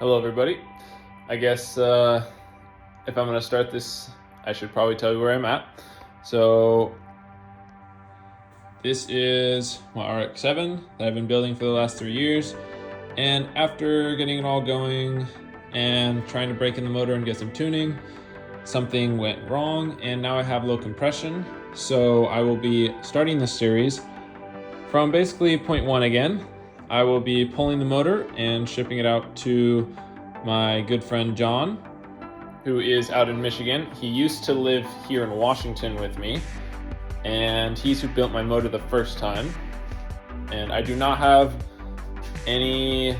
Hello everybody. I guess if I'm going to start this, I should probably tell you where I'm at. So this is my RX7 that I've been building for the last 3 years. And after getting it all going and trying to break in the motor and get some tuning, something went wrong and now I have low compression. So I will be starting this series from basically point one again. I will be pulling the motor and shipping it out to my good friend John, who is out in Michigan. He used to live here in Washington with me, and he's who built my motor the first time. And I do not have any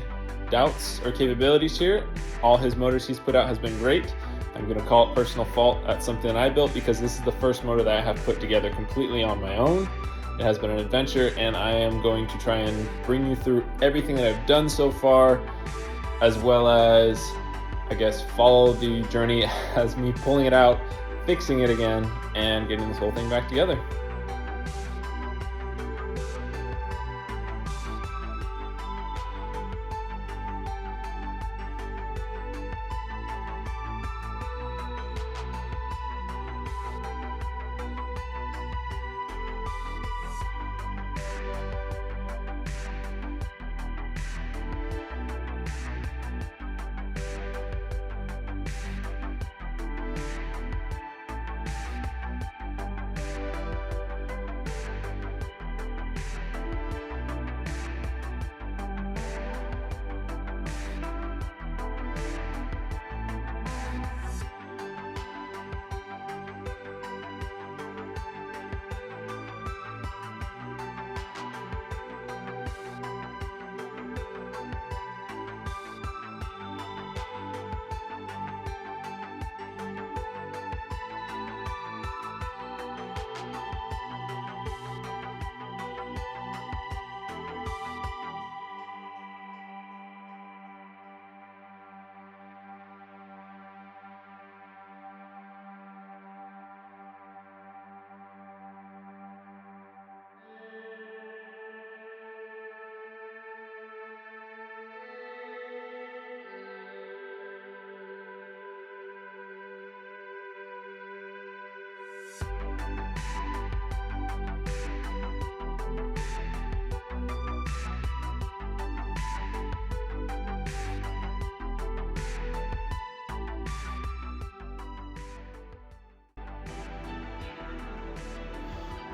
doubts or capabilities here. All his motors he's put out has been great. I'm going to call it personal fault at something I built because this is the first motor that I have put together completely on my own. It has been an adventure, and I am going to try and bring you through everything that I've done so far, as well as, I guess, follow the journey as me pulling it out, fixing it again, and getting this whole thing back together.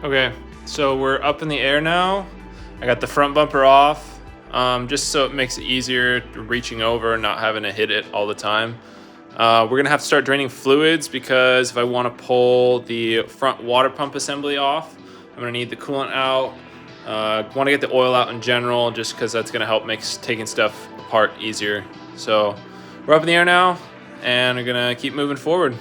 Okay, so we're up in the air now. I got the front bumper off, just so it makes it easier reaching over and not having to hit it all the time. We're gonna have to start draining fluids because if I wanna pull the front water pump assembly off, I'm gonna need the coolant out. Wanna get the oil out in general just because that's gonna help make taking stuff apart easier. So we're up in the air now and we're gonna keep moving forward.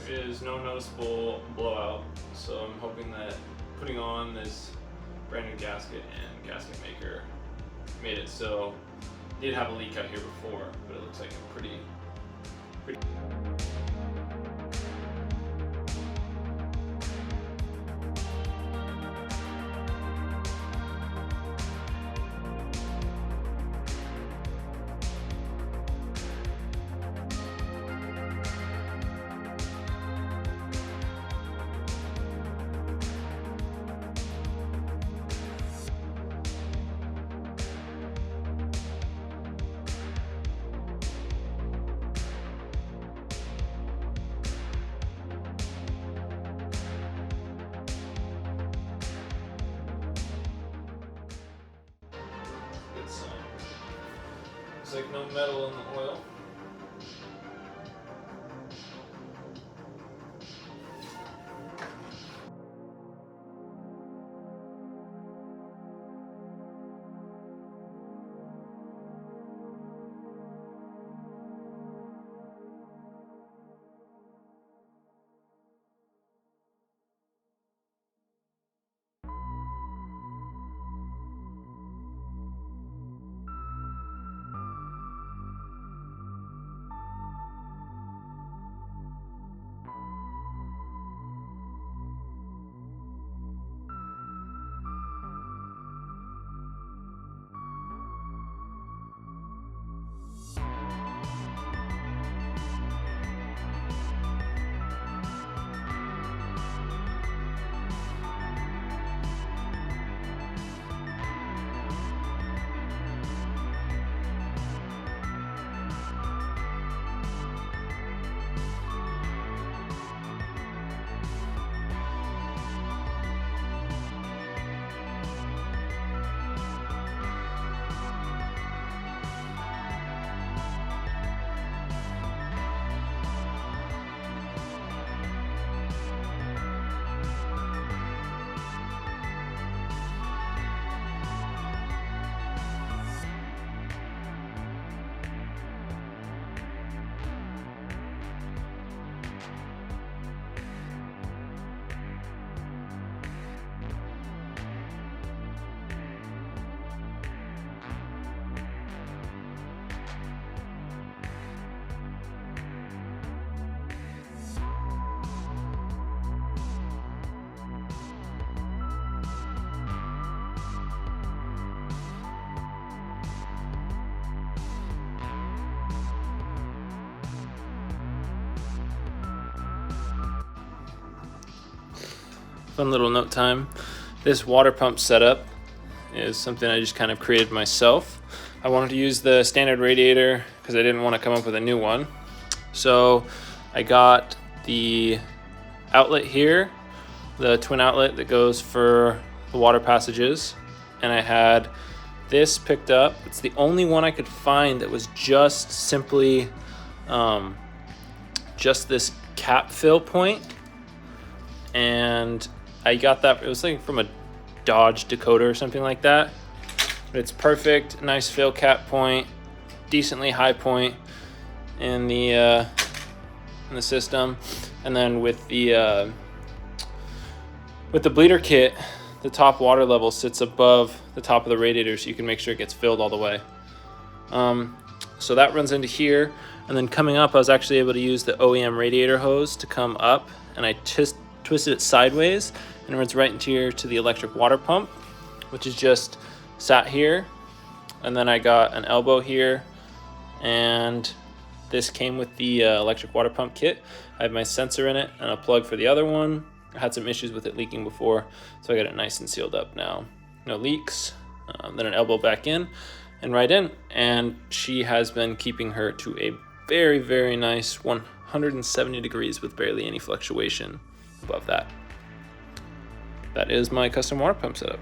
is no noticeable blowout, so I'm hoping that putting on this brand new gasket and gasket maker made it so it did have a leak out here before, but it looks like a pretty good sign. Looks like no metal in the oil. Fun little note time. This water pump setup is something I just kind of created myself. I wanted to use the standard radiator because I didn't want to come up with a new one. So I got the outlet here, the twin outlet that goes for the water passages, and I had this picked up. It's the only one I could find that was just simply just this cap fill point, and I got that, it was like from a Dodge Dakota or something like that. But it's perfect, nice fill cap point, decently high point in the system. And then with the bleeder kit, the top water level sits above the top of the radiator, so you can make sure it gets filled all the way. So that runs into here, and then coming up, I was actually able to use the OEM radiator hose to come up, and I just twisted it sideways, and it runs right into here to the electric water pump, which is just sat here. And then I got an elbow here, and this came with the electric water pump kit. I have my sensor in it and a plug for the other one. I had some issues with it leaking before, so I got it nice and sealed up now. No leaks. Then an elbow back in and right in, and she has been keeping her to a very, very nice 170 degrees with barely any fluctuation above that. That is my custom water pump setup.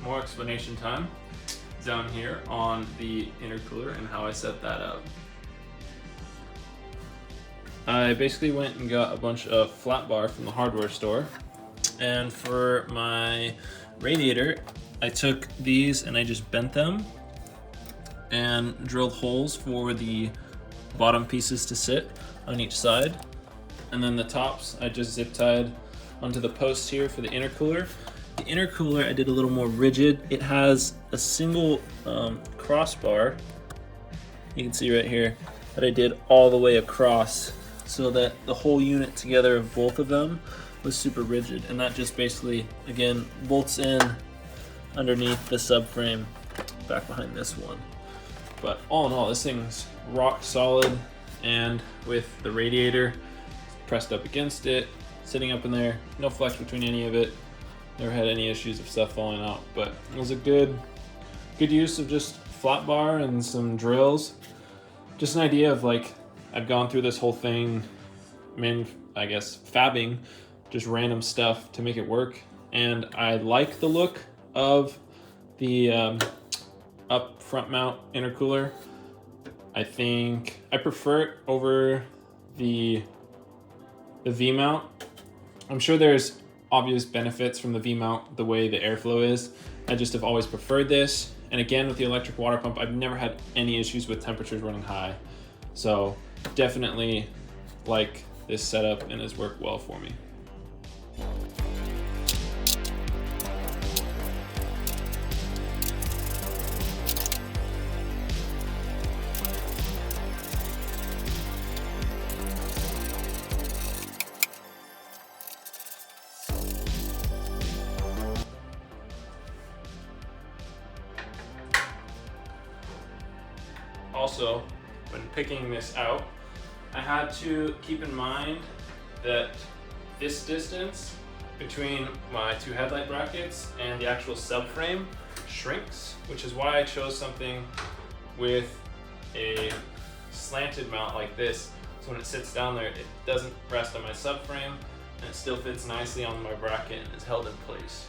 More explanation time down here on the intercooler and how I set that up. I basically went and got a bunch of flat bar from the hardware store, and for my radiator I took these and I just bent them and drilled holes for the bottom pieces to sit on each side, and then the tops I just zip tied onto the posts here for the intercooler. The intercooler I did a little more rigid. It has a single crossbar, you can see right here, that I did all the way across so that the whole unit together of both of them was super rigid, and that just basically, again, bolts in underneath the subframe back behind this one. But all in all, this thing's rock solid, and with the radiator pressed up against it, sitting up in there, no flex between any of it. Never had any issues of stuff falling out, but it was a good use of just flat bar and some drills. Just an idea of, like, I've gone through this whole thing, I guess fabbing just random stuff to make it work, and I like the look of the up front mount intercooler. I think I prefer it over the V mount. I'm sure there's obvious benefits from the V mount, the way the airflow is. I just have always preferred this. And again, with the electric water pump, I've never had any issues with temperatures running high. So definitely like this setup and has worked well for me. Also, when picking this out, I had to keep in mind that this distance between my two headlight brackets and the actual subframe shrinks, which is why I chose something with a slanted mount like this. So when it sits down there, it doesn't rest on my subframe, and it still fits nicely on my bracket and is held in place.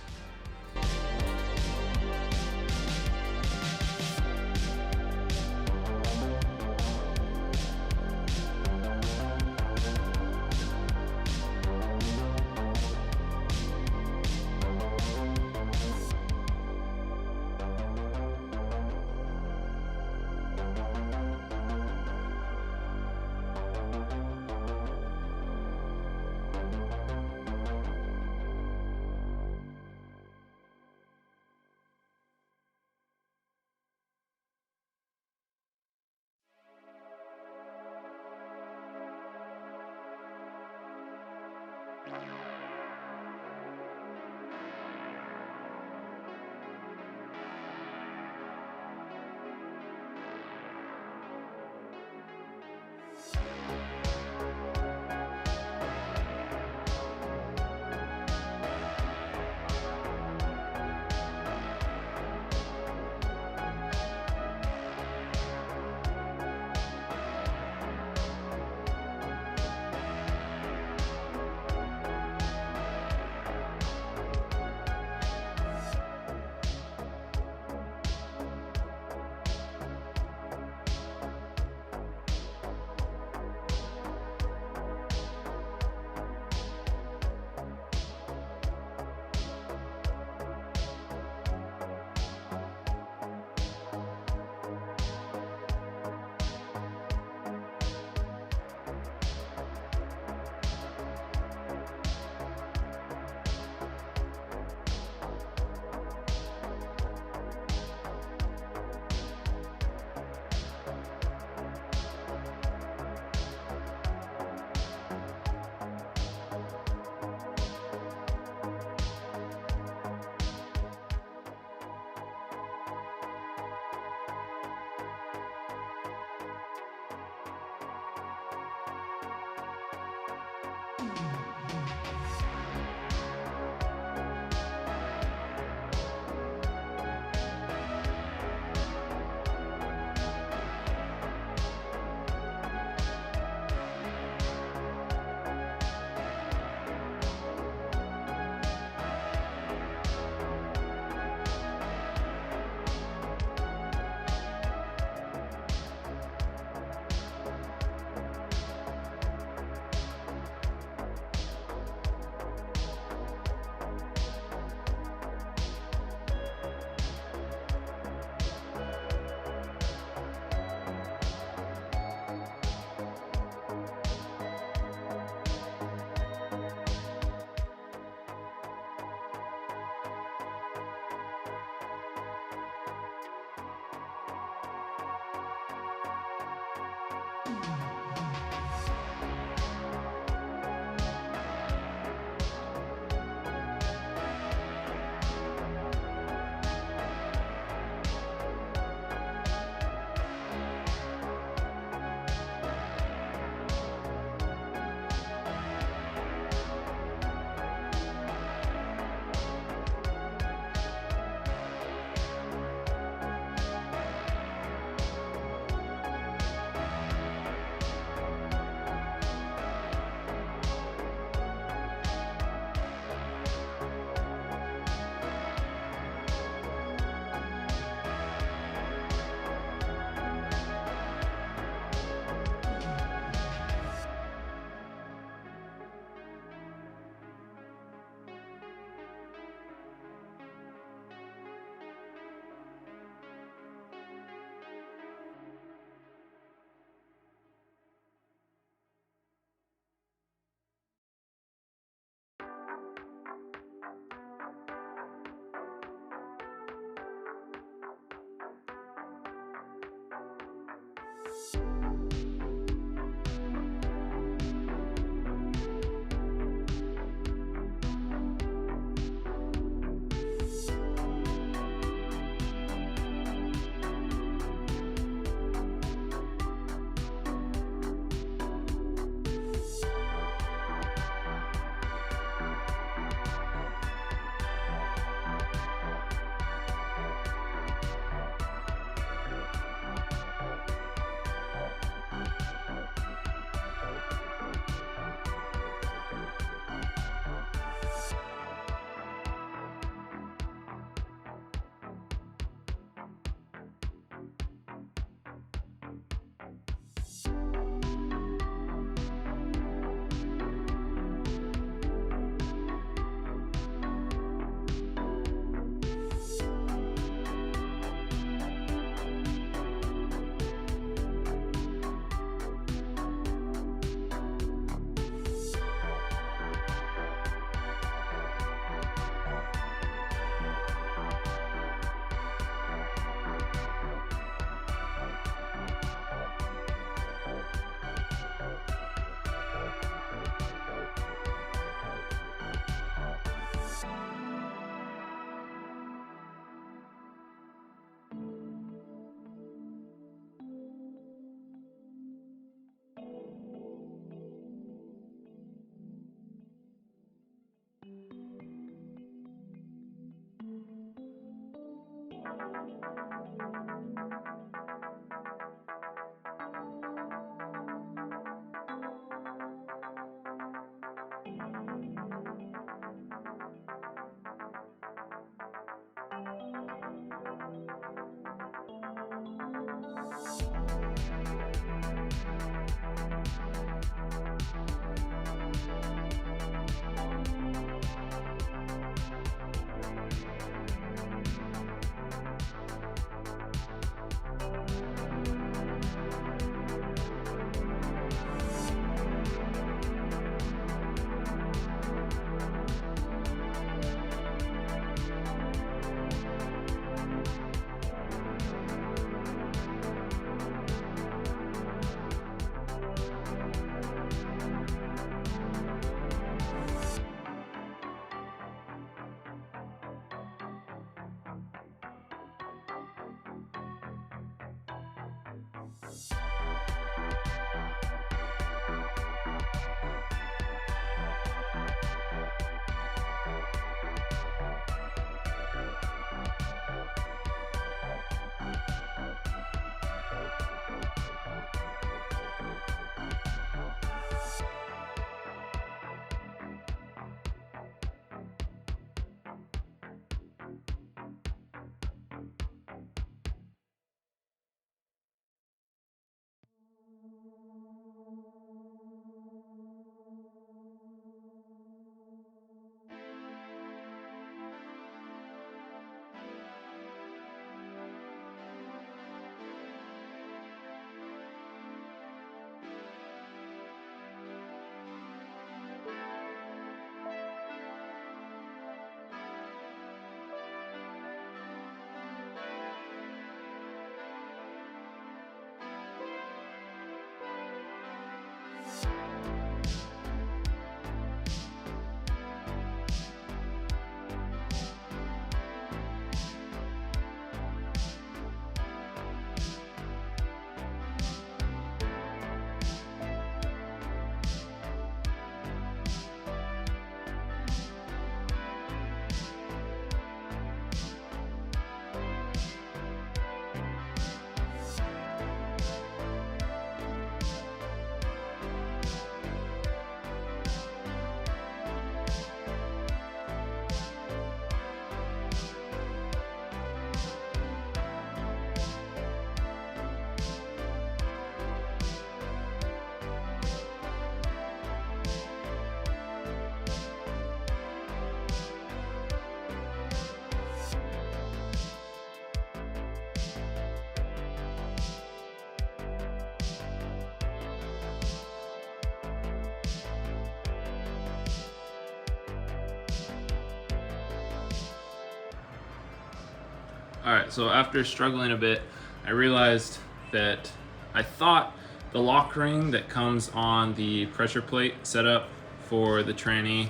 All right, so after struggling a bit, I realized that I thought the lock ring that comes on the pressure plate setup for the tranny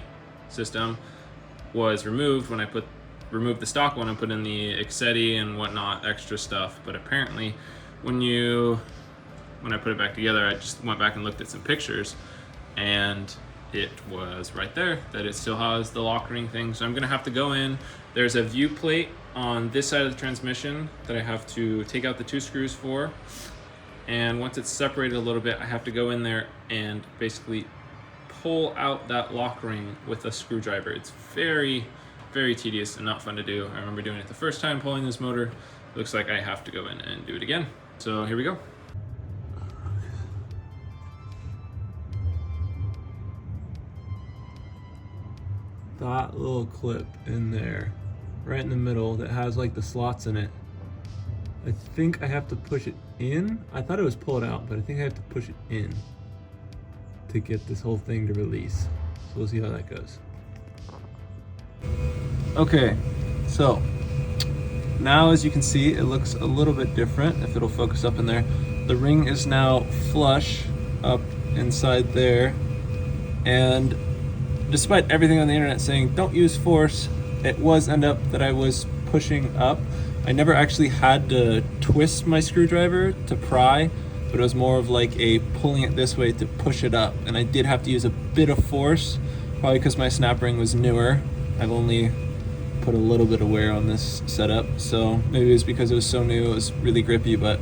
system was removed when I removed the stock one and put in the RX7’s and whatnot extra stuff. But apparently, when I put it back together, I just went back and looked at some pictures, and it was right there that it still has the lock ring thing. So I'm gonna have to go in. There's a view plate on this side of the transmission that I have to take out the 2 screws for. And once it's separated a little bit, I have to go in there and basically pull out that lock ring with a screwdriver. It's very, very tedious and not fun to do. I remember doing it the first time pulling this motor. Looks like I have to go in and do it again. So here we go. That little clip in there, right in the middle, that has like the slots in it. I think I have to push it in. I thought it was pull it out, but I think I have to push it in to get this whole thing to release. So we'll see how that goes. Okay, so now as you can see, it looks a little bit different if it'll focus up in there. The ring is now flush up inside there, and despite everything on the internet saying don't use force, it was end up that I was pushing up. I never actually had to twist my screwdriver to pry, but it was more of like a pulling it this way to push it up. And I did have to use a bit of force, probably because my snap ring was newer. I've only put a little bit of wear on this setup, so maybe it was because it was so new, it was really grippy. But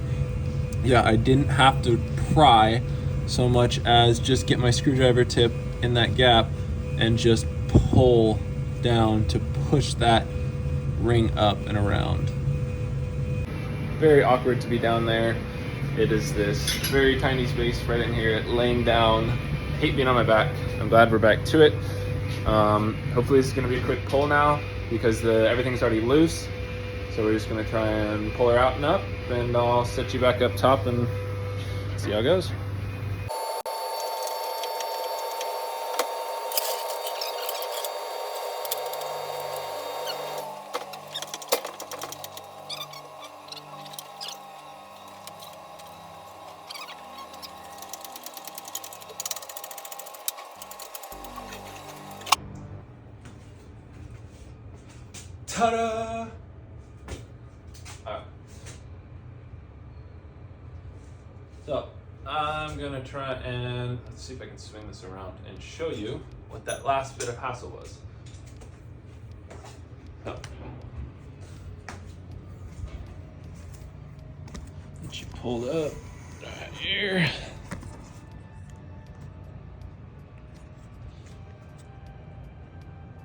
yeah, I didn't have to pry so much as just get my screwdriver tip in that gap and just pull down to push that ring up and around. Very awkward to be down there. It is this very tiny space right in here, laying down. I hate being on my back. I'm glad we're back to it. Hopefully this is gonna be a quick pull now because everything's already loose. So we're just gonna try and pull her out and up, and I'll set you back up top and see how it goes. Ta-da! So I'm gonna try and let's see if I can swing this around and show you what that last bit of hassle was. So, get you pulled up right here.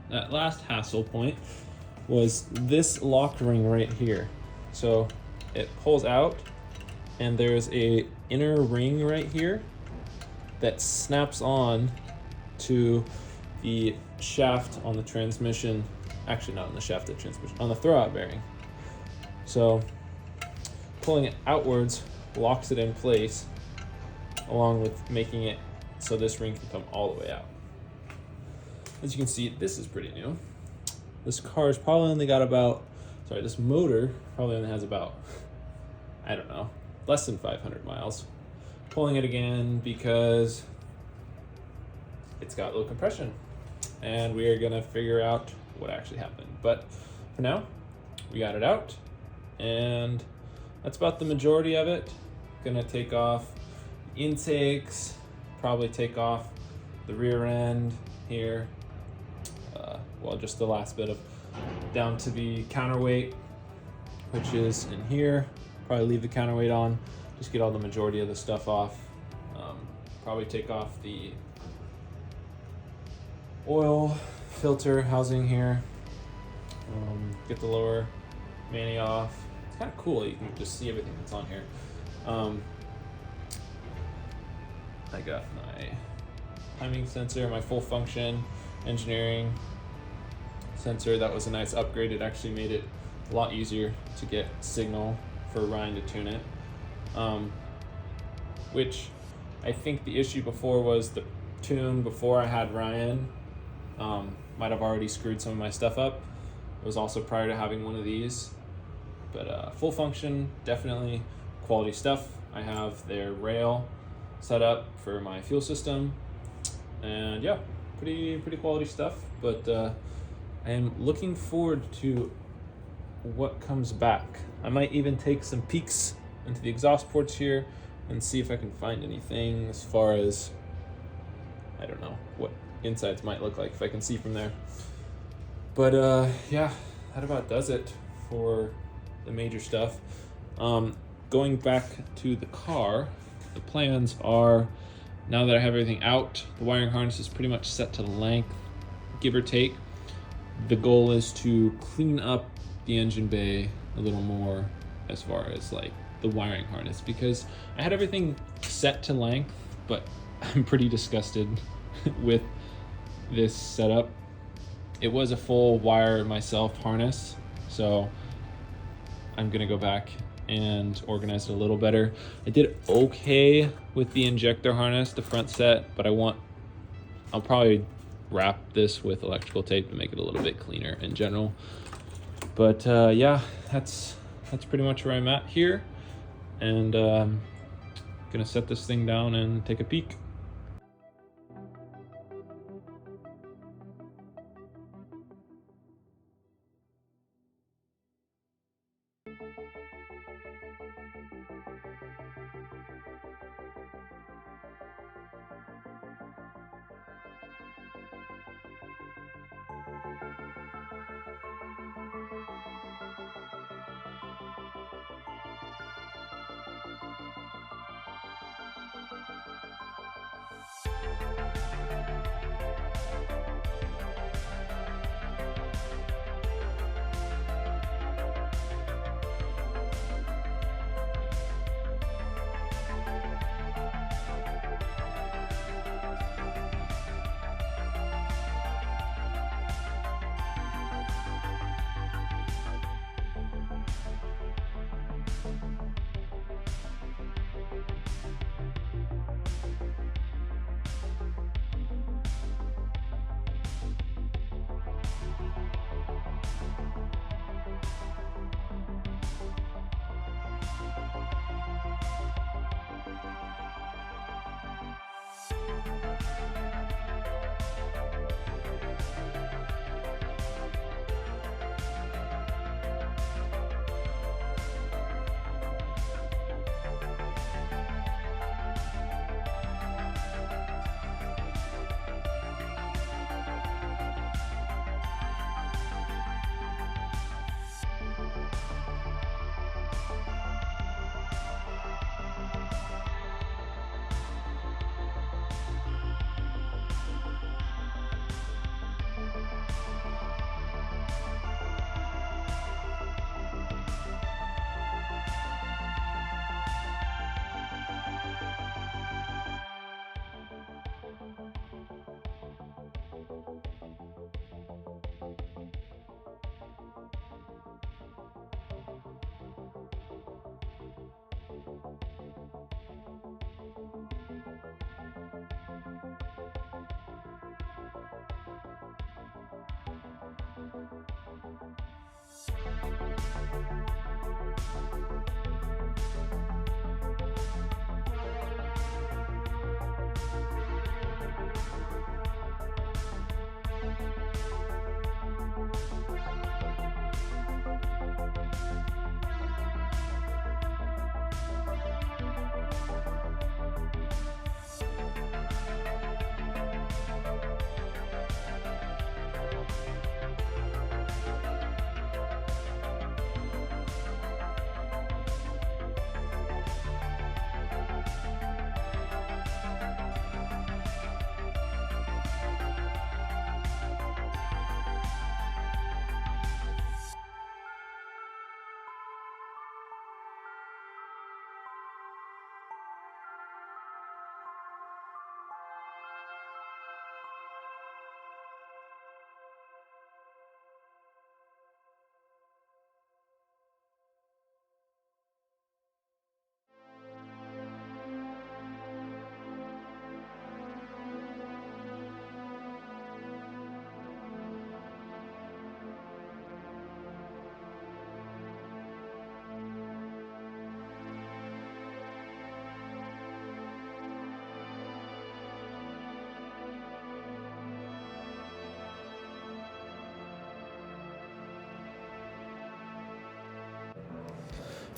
That last hassle point was this lock ring right here. So it pulls out and there's a inner ring right here that snaps on to the shaft on the transmission. Actually, not on the shaft of the transmission, on the throwout bearing. So pulling it outwards locks it in place, along with making it so this ring can come all the way out. As you can see, this is pretty new. This car's probably only got about, this motor probably only has about, I don't know, less than 500 miles. Pulling it again because it's got low compression, and we are gonna figure out what actually happened. But for now, we got it out, and that's about the majority of it. Gonna take off intakes, probably take off the rear end here. Well, just the last bit of down to the counterweight, which is in here. Probably leave the counterweight on, just get all the majority of the stuff off. Probably take off the oil filter housing here. Get the lower mani off. It's kind of cool, you can just see everything that's on here. I got my timing sensor, my full function engineering sensor. That was a nice upgrade. It actually made it a lot easier to get signal for Ryan to tune it. Which I think the issue before was the tune before I had Ryan might have already screwed some of my stuff up. It was also prior to having one of these. But full function, definitely quality stuff. I have their rail set up for my fuel system, and yeah, pretty quality stuff. But I am looking forward to what comes back. I might even take some peeks into the exhaust ports here and see if I can find anything as far as, I don't know, what insides might look like if I can see from there. But yeah, that about does it for the major stuff. Going back to the car, the plans are, now that I have everything out, the wiring harness is pretty much set to length, give or take. The goal is to clean up the engine bay a little more as far as like the wiring harness, because I had everything set to length, but I'm pretty disgusted with this setup. It was a full wire myself harness, so I'm gonna go back and organize it a little better. I did okay with the injector harness, the front set, but I'll probably wrap this with electrical tape to make it a little bit cleaner in general. But yeah, that's pretty much where I'm at here, and gonna set this thing down and take a peek.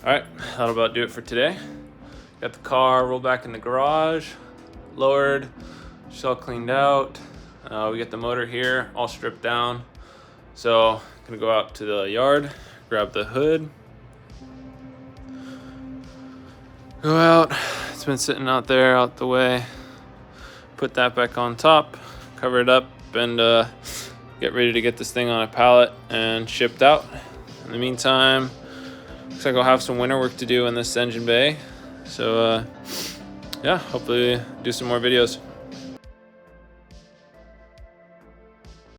All right, that'll about do it for today. Got the car rolled back in the garage, lowered, shell cleaned out. We got the motor here all stripped down. So gonna go out to the yard, grab the hood, go out. It's been sitting out there, out the way. Put that back on top, cover it up, and get ready to get this thing on a pallet and shipped out. In the meantime, looks like I'll have some winter work to do in this engine bay. So yeah, hopefully do some more videos.